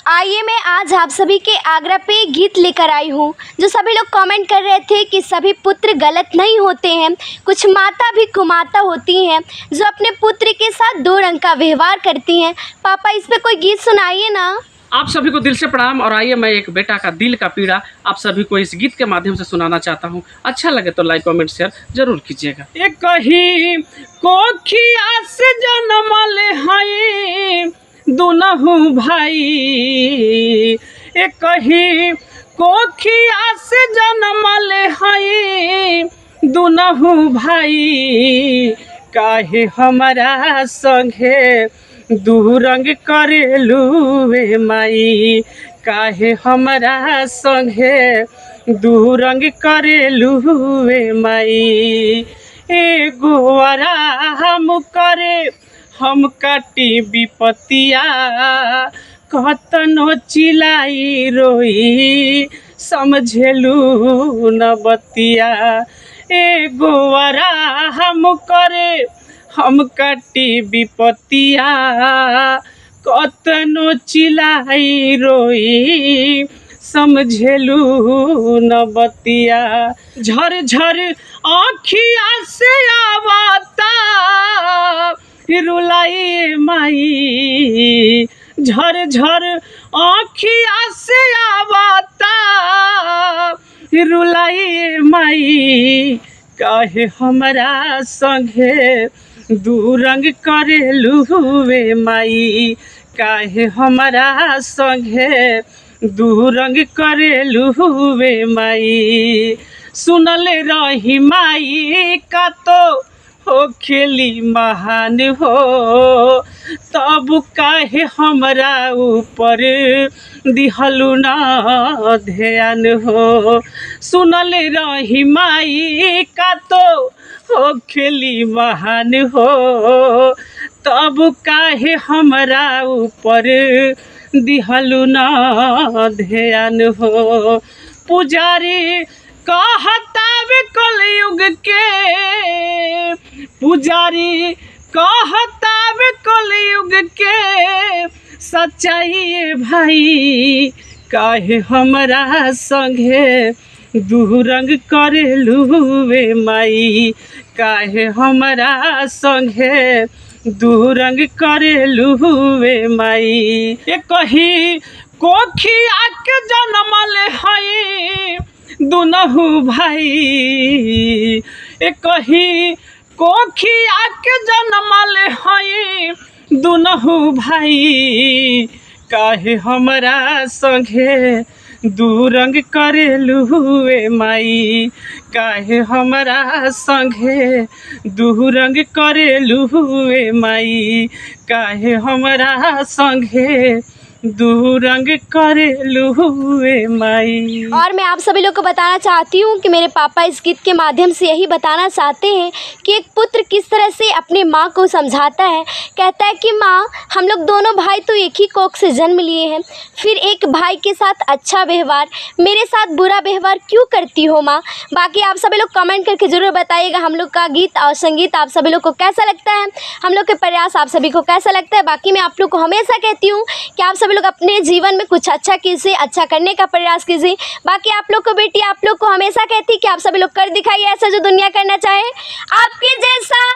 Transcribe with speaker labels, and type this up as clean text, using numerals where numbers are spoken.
Speaker 1: आइए मैं आज आप सभी के आग्रह पे गीत लेकर आई हूँ। जो सभी लोग कमेंट कर रहे थे कि सभी पुत्र गलत नहीं होते हैं, कुछ माता भी कुमाता होती हैं जो अपने पुत्र के साथ दो रंग का व्यवहार करती हैं। पापा इस पे कोई गीत सुनाइए ना।
Speaker 2: आप सभी को दिल से प्रणाम। और आइए मैं एक बेटा का दिल का पीड़ा आप सभी को इस गीत के माध्यम से सुनाना चाहता हूँ। अच्छा लगे तो लाइक कमेंट शेयर जरूर कीजिएगा। एक कही कोखिया से जन्मल हई दुनहु भाई, एक कही कोखिया से जन्मल हई दुनहु भाई, काहे हमारा संगे दू रंग करेलू वे माई, काहे हमारा संगे दू रंग करेलू वे माई। एगो आराम करे हम काटी विपतिया, कतनो चिलाई रोई समझेलू न बतिया। एगो आराम करे हम काटी विपतिया, कतनो चिलाई रोई समझेलू न बतिया। झर झर आँखिया से आवता रुलाई माई, झर झर आँखिया से आवता रुलाई माई, काहे हमरा संगे दू रंग करेलू वे माई, काहे हमरा संगे दू रंग करेलू वे माई। सुनल रही माई का तो हो खेली महान हो, तब काहे हमरा ऊपर दिहलू ना ध्यान हो। सुनल रही माई का तो हो खेली महान हो, तब काहे हमरा ऊपर दिहलू ना ध्यान हो। पुजारी कहतावे कलयुग के, पुजारी कहतावे कलयुग के सच्चाई भाई, काहे हमरा संगे दू रंग करेलू वे माई, काहे हमरा संगे दू रंग करेलू वे माई। ये कही कोखिया के जन्मल हई दुनहु भाई, ए कही कोखिया के जन्मल हई दुनहु भाई, काहे हमरा संगे दू रंग करेलू वे माई, काहे हमरा संगे दू रंग करेलू वे माई, काहे हमरा संगे दू रंग करेलू वे माई।
Speaker 1: और मैं आप सभी लोग को बताना चाहती हूँ कि मेरे पापा इस गीत के माध्यम से यही बताना चाहते हैं कि एक पुत्र किस तरह से अपने माँ को समझाता है। कहता है कि माँ, हम लोग दोनों भाई तो एक ही कोख से जन्म लिए हैं, फिर एक भाई के साथ अच्छा व्यवहार, मेरे साथ बुरा व्यवहार क्यों करती हो माँ। बाकी आप सभी लोग कमेंट करके ज़रूर बताइएगा हम लोग का गीत और संगीत आप सभी लोग को कैसा लगता है, हम लोग के प्रयास आप सभी को कैसा लगता है। बाकी मैं आप लोग को हमेशा कहती हूँ कि आप सभी लोग अपने जीवन में कुछ अच्छा कीजिए, अच्छा करने का प्रयास कीजिए। बाकी आप लोग को बेटी आप लोग को हमेशा कहती कि आप सभी लोग कर दिखाइए ऐसा जो दुनिया करना चाहे आपके जैसा।